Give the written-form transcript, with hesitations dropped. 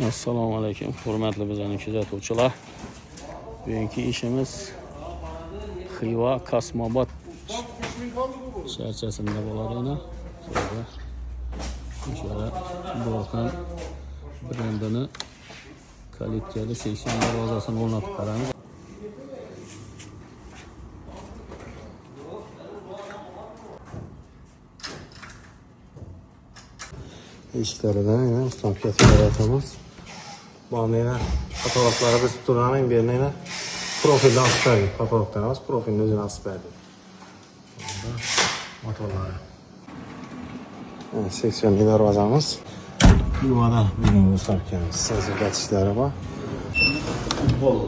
Assalomu alaykum, hurmatli bizning kuzatuvchilar. Bugungi ishimiz Xiva Kosmobod sharchasida bo'ladi. O'sha Bolkan brendini kalitkali seksion darvozasini o'rnatib qaramiz. Eshiklaridan yana ustampka yaratamiz. Ba'zida fotoğrafları biz turamayın birine profilden asıp fotoğraftan az profilin özünü asıp verdik. Motorları. Seksiyonlu darvazamız. Yuvada bizim ustampkamız. Hazır geçişleri var. Bol.